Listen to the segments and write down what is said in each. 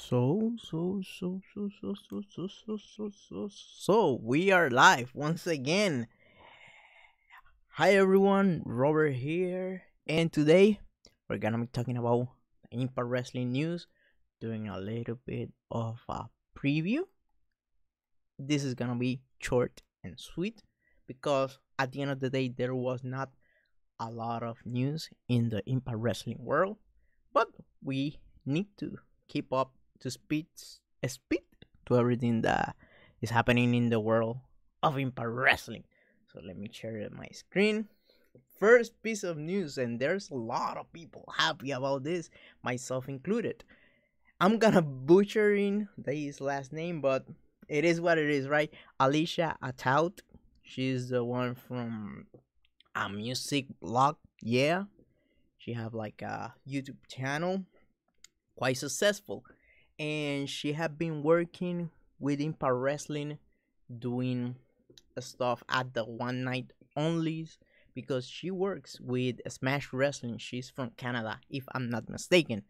So we are live once again. Hi everyone, Robert here, and today we're gonna be talking about Impact Wrestling news, doing a little bit of a preview. This is gonna be short and sweet because at the end of the day there was not a lot of news in the Impact Wrestling world, but we need to keep up to speed to everything that is happening in the world of Impact Wrestling. So let me share my screen. First piece of news, and there's a lot of people happy about this, myself included. I'm gonna butchering his last name, but it is what it is, right? Alicia Atout. She's the one from a music blog. Yeah, she have like a YouTube channel, quite successful, and she have been working with Impact Wrestling, doing stuff at the one night onlys because she works with Smash Wrestling. She's from Canada, if I'm not mistaken,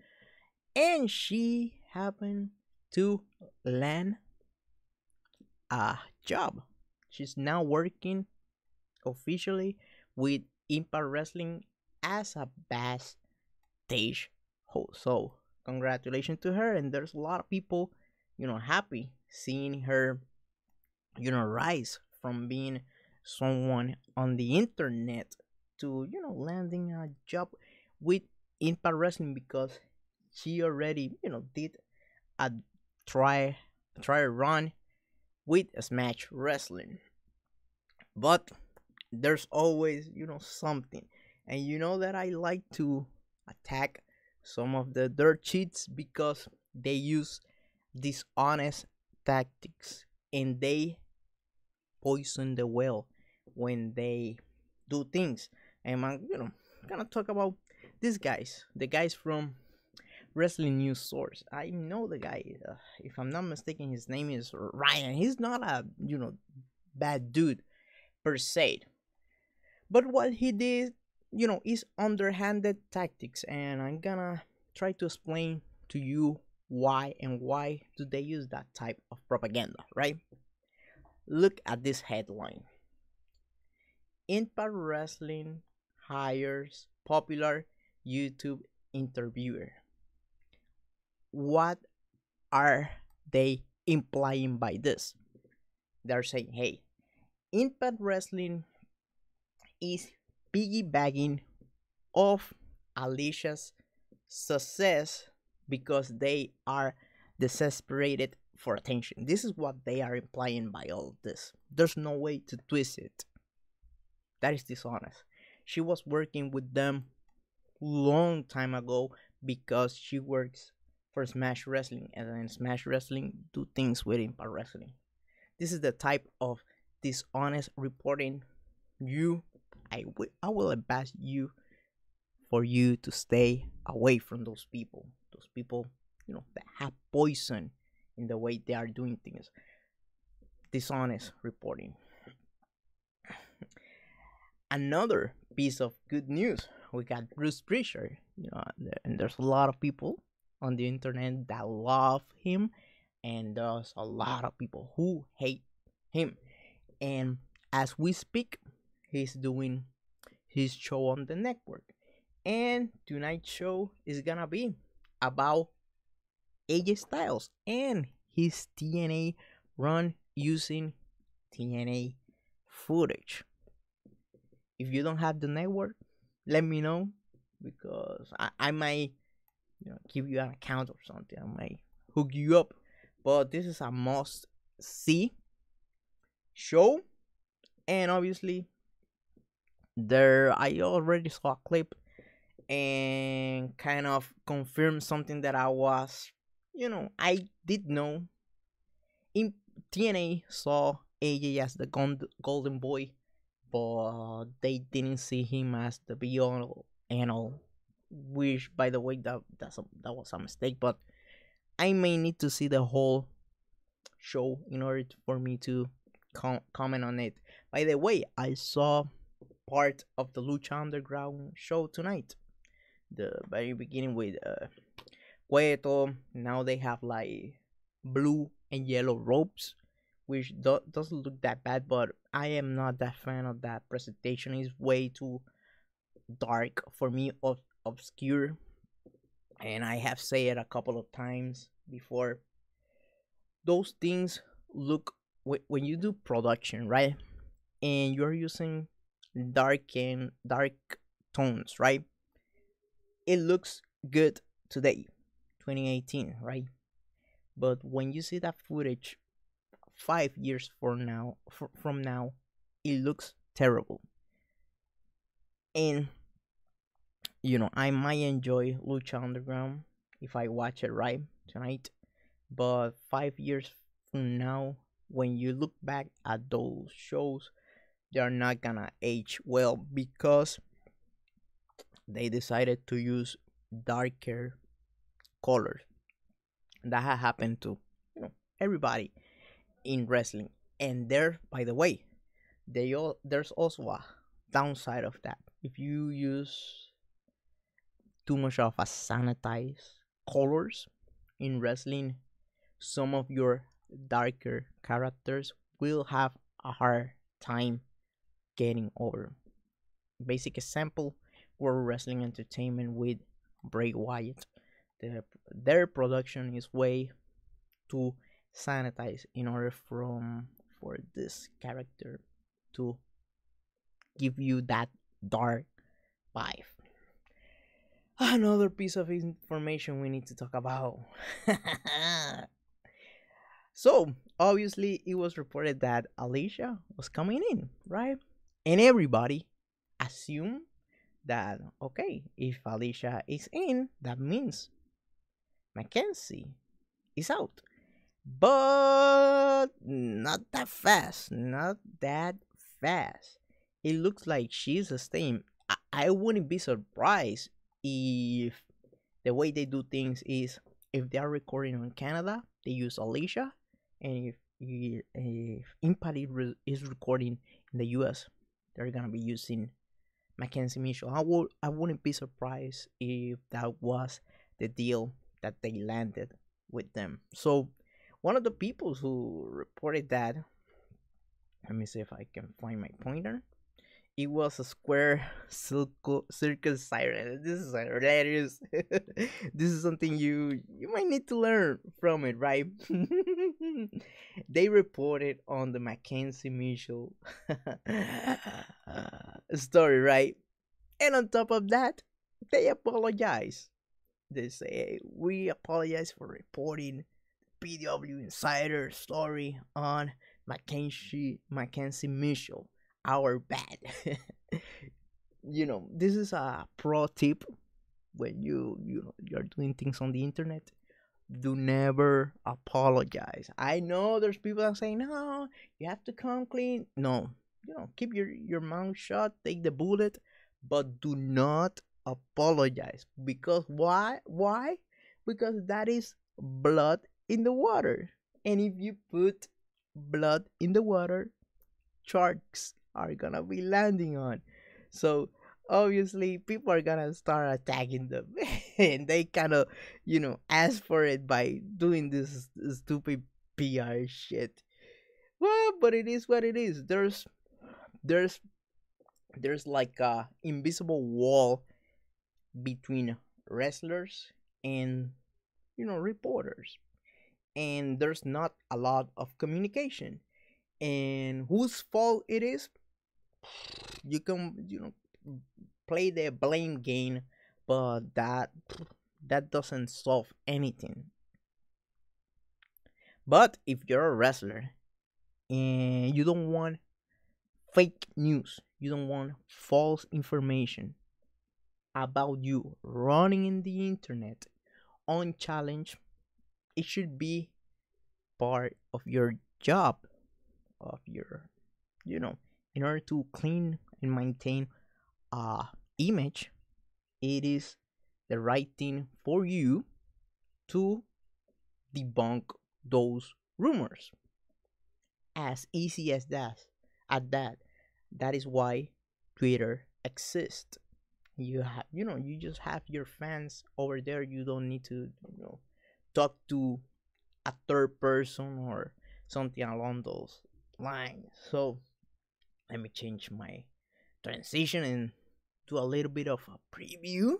and she happened to land a job. She's now working officially with Impact Wrestling as a backstage host. So congratulations to her, and there's a lot of people, happy seeing her, rise from being someone on the internet to, landing a job with Impact Wrestling because she already, did a try try run with Smash Wrestling. But there's always, something. And you know that I like to attack some of the dirt cheats because they use dishonest tactics and they poison the well when they do things. And I'm, gonna talk about these guys, the guys from Wrestling News Source. I know the guy. If I'm not mistaken, his name is Ryan. He's not a bad dude per se, but what he did, is underhanded tactics, and I'm gonna try to explain to you why do they use that type of propaganda, right? Look at this headline. Impact Wrestling hires popular YouTube interviewer. What are they implying by this? They're saying, hey, Impact Wrestling is piggybacking off Alicia's success because they are desesperated for attention. This is what they are implying by all of this. There's no way to twist it. That is dishonest. She was working with them long time ago because she works for Smash Wrestling, and then Smash Wrestling do things with Impact Wrestling. This is the type of dishonest reporting. I will advise you for you to stay away from those people. Those people, that have poison in the way they are doing things. Dishonest reporting. Another piece of good news: we got Bruce Prichard. And there's a lot of people on the internet that love him, and there's a lot of people who hate him. And as we speak, he's doing his show on the network, and tonight's show is gonna be about AJ Styles and his TNA run using TNA footage. If you don't have the network, let me know because I might, give you an account or something. I might hook you up. But this is a must see show, and obviously there I already saw a clip and kind of confirmed something that I did know. In TNA saw AJ as the golden boy, but they didn't see him as the be all and all. Which, by the way, that was a mistake. But I may need to see the whole show in order for me to comment on it. By the way, I saw part of the Lucha Underground show tonight. The very beginning with Cueto. Now they have like blue and yellow robes, which doesn't look that bad, but I am not that fan of that presentation. It's way too dark for me, obscure, and I have said it a couple of times before. Those things look when you do production, right? And you're using dark tones, right? It looks good today, 2018, right? But when you see that footage 5 years from now, it looks terrible. And I might enjoy Lucha Underground if I watch it right tonight. But 5 years from now, when you look back at those shows, they are not gonna age well because they decided to use darker colors. That has happened to everybody in wrestling. And there, by the way, there's also a downside of that. If you use too much of a sanitized colors in wrestling, some of your darker characters will have a hard time getting over. Basic example: World Wrestling Entertainment with Bray Wyatt. Their production is way too sanitized in order for this character to give you that dark vibe. Another piece of information we need to talk about. So, obviously, it was reported that Alicia was coming in, right? And everybody assumed that, okay, if Alicia is in, that means McKenzie is out. But not that fast. Not that fast. It looks like she's staying. I wouldn't be surprised if the way they do things is if they are recording on Canada, they use Alicia, and if Impact is recording in the US, they're gonna be using McKenzie Mitchell. I wouldn't be surprised if that was the deal that they landed with them. So one of the people who reported that, let me see if I can find my pointer. It was a square circus siren. This is hilarious. This is something you might need to learn from it, right? They reported on the Mackenzie Mitchell story, right? And on top of that, they apologize. They say, we apologize for reporting PWInsider story on Mackenzie Mitchell. Our bad. This is a pro tip when you're doing things on the internet. Do never apologize. I know there's people that say no, you have to come clean. No, keep your mouth shut, take the bullet, but do not apologize. Because why? Because that is blood in the water, and if you put blood in the water, sharks are gonna be landing on. So obviously people are gonna start attacking them and they kind of ask for it by doing this stupid PR shit. Well, but it is what it is. There's like a invisible wall between wrestlers and reporters, and there's not a lot of communication. And whose fault it is, you can play the blame game, but that doesn't solve anything. But if you're a wrestler and you don't want fake news, you don't want false information about you running in the internet on challenge, it should be part of your job, of your in order to clean and maintain image. It is the right thing for you to debunk those rumors. As easy as that. At that is why Twitter exists. You have, you just have your fans over there. You don't need to, talk to a third person or something along those lines. So let me change my transition and do a little bit of a preview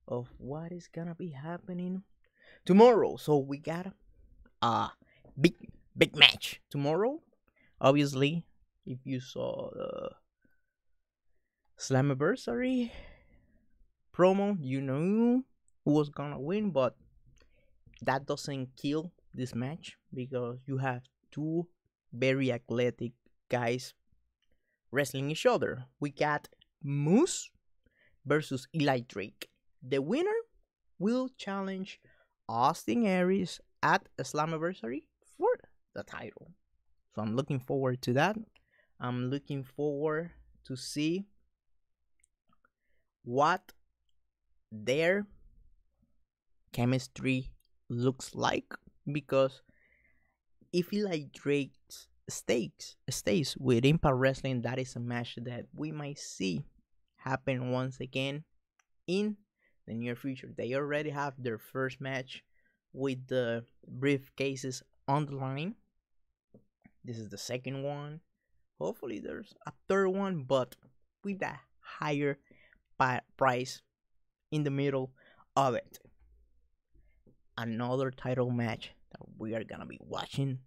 of what is gonna be happening tomorrow. So we got a big big match tomorrow. Obviously, if you saw the Slammiversary promo, you know who was gonna win, but that doesn't kill this match because you have two very athletic guys wrestling each other. We got Moose versus Eli Drake. The winner will challenge Austin Aries at Slammiversary for the title. So I'm looking forward to that. I'm looking forward to see what their chemistry looks like, because if Eli Drake stays with Impact Wrestling, that is a match that we might see happen once again in the near future. They already have their first match with the briefcases on the line. This is the second one. Hopefully there's a third one, but with a higher price in the middle of it. Another title match that we are gonna be watching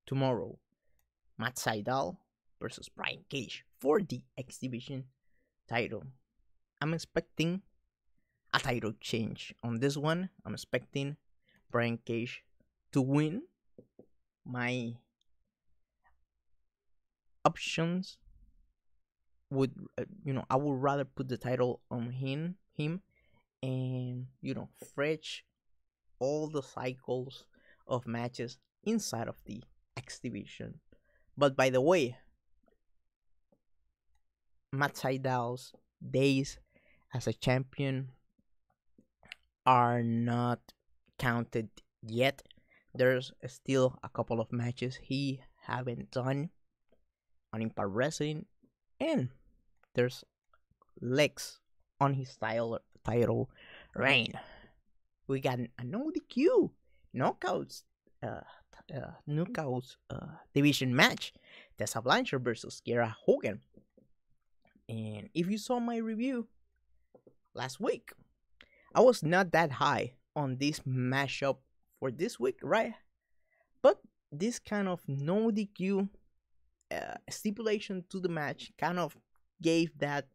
tomorrow. Matt Sydal versus Brian Cage for the X Division title. I'm expecting a title change on this one. I'm expecting Brian Cage to win. My options would, I would rather put the title on him, and fresh all the cycles of matches inside of the X Division. But by the way, Matt Sydal's days as a champion are not counted yet. There's still a couple of matches he haven't done on Impact Wrestling, and there's legs on his title reign. We got a no DQ knockouts division match. Tessa Blanchard versus Kiera Hogan. And if you saw my review last week, I was not that high on this mashup for this week, right? But this kind of no DQ stipulation to the match kind of gave that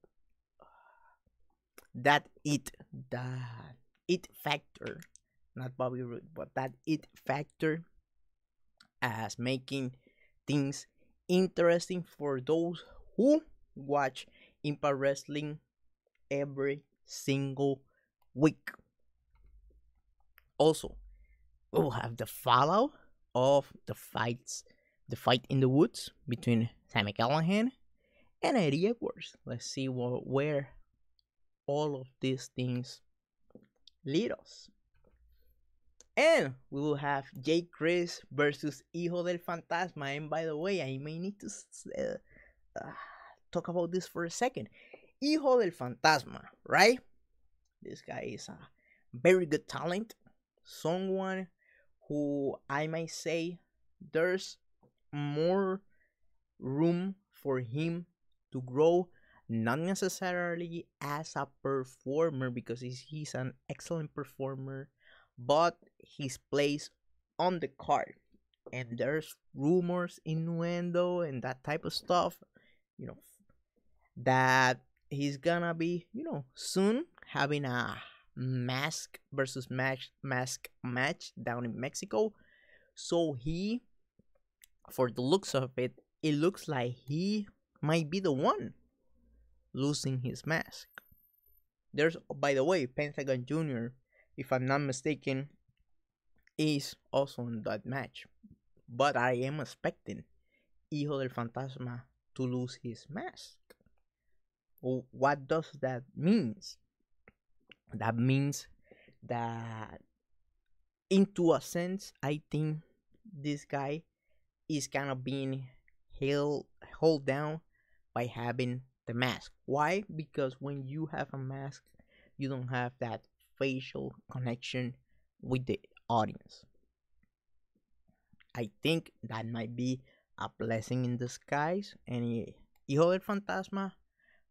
it factor, not Bobby Roode, but that it factor, as making things interesting for those who watch Impact Wrestling every single week. Also, we'll have the fallout of the fight in the woods between Sami Callihan and Eddie Edwards. Let's see where all of these things lead us. And we will have Jay Chris versus Hijo del Fantasma. And by the way, I may need to talk about this for a second. Hijo del Fantasma, right? This guy is a very good talent. Someone who I might say there's more room for him to grow, not necessarily as a performer, because he's an excellent performer, but his place on the card. And there's rumors, innuendo, and that type of stuff, that he's gonna be, soon having a mask versus mask match down in Mexico. So for the looks of it, it looks like he might be the one losing his mask. There's, by the way, Pentagon Jr., if I'm not mistaken, is also in that match. But I am expecting Hijo del Fantasma to lose his mask. What does that mean? That means that, into a sense, I think this guy is kind of being held down by having the mask. Why? Because when you have a mask, you don't have that facial connection with the audience. I think that might be a blessing in disguise, and Hijo del Fantasma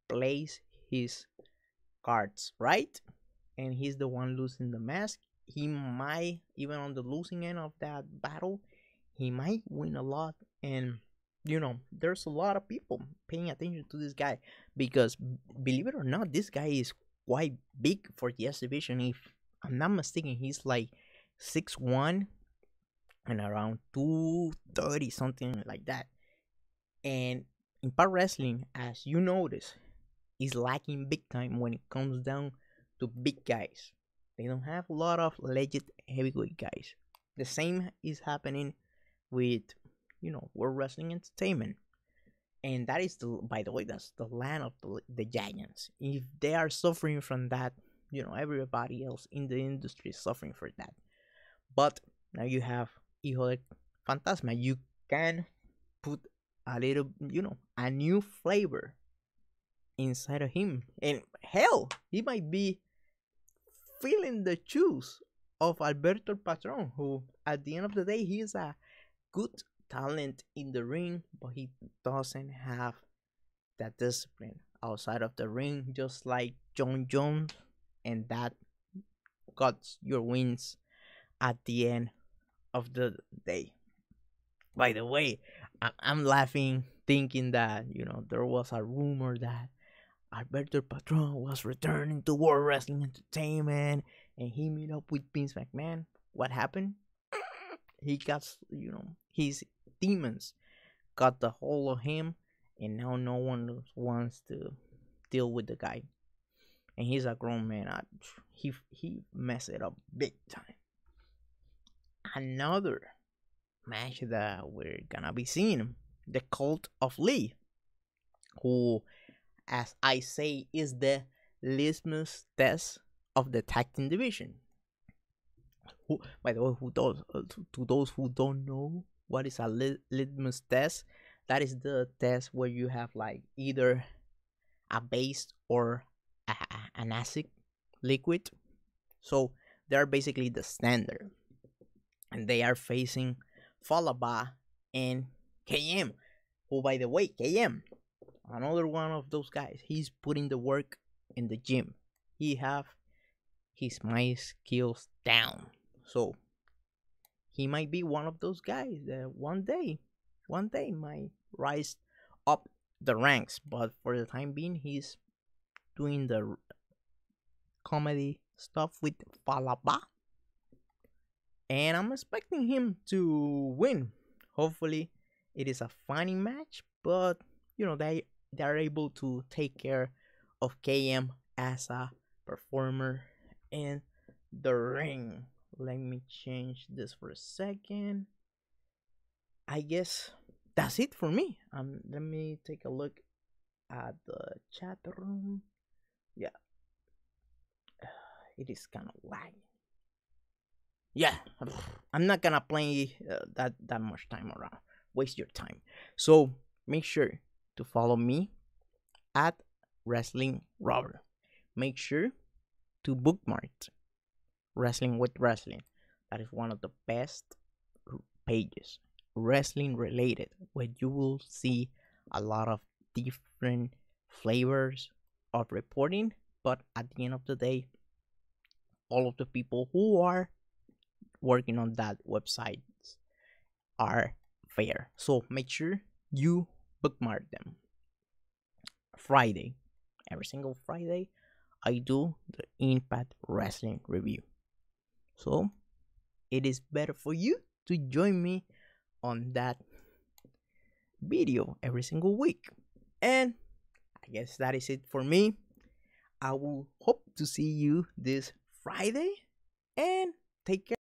plays his cards right, and he's the one losing the mask. He might, even on the losing end of that battle, he might win a lot. And there's a lot of people paying attention to this guy because, believe it or not, this guy is quite big for the exhibition. If I'm not mistaken, he's like 6'1" and around 230, something like that. And Impact Wrestling, as you notice, is lacking big time when it comes down to big guys. They don't have a lot of legit heavyweight guys. The same is happening with World Wrestling Entertainment. And that is by the way, that's the land of the giants. If they are suffering from that, everybody else in the industry is suffering for that. But now you have Hijo de Fantasma. You can put a little, a new flavor inside of him. And hell, he might be feeling the shoes of Alberto Patron, who at the end of the day, he is a good talent in the ring, but he doesn't have that discipline outside of the ring, just like John Jones, and that got your wins at the end of the day. By the way, I'm laughing thinking that there was a rumor that Alberto Patron was returning to World Wrestling Entertainment and he met up with Vince McMahon. What happened? He got, his demons got the hold of him, and now no one wants to deal with the guy. And he's a grown man. He messed it up big time. Another match that we're gonna be seeing, the Cult of Lee, who, as I say, is the litmus test of the tag team division. Who, by the way, to those who don't know what is a litmus test, that is the test where you have like either a base or an acid liquid. So they're basically the standard, and they are facing Falaba and KM. Who, by the way, KM, another one of those guys, he's putting the work in the gym. He have his mind skills down. So he might be one of those guys that one day might rise up the ranks. But for the time being, he's doing the comedy stuff with Falaba, and I'm expecting him to win. Hopefully, it is a funny match, but they are able to take care of KM as a performer in the ring. Let me change this for a second. I guess that's it for me. Let me take a look at the chat room. Yeah, it is kind of laggy. Yeah, I'm not gonna play that much time around. Waste your time. So make sure to follow me at Wrestling Robber. Make sure to bookmark Wrestling with Wrestling. That is one of the best pages, wrestling related, where you will see a lot of different flavors of reporting. But at the end of the day, all of the people who are working on that website are fair. So make sure you bookmark them. Friday, every single Friday, I do the Impact Wrestling review. So it is better for you to join me on that video every single week. And I guess that is it for me. I will hope to see you this Friday, and take care.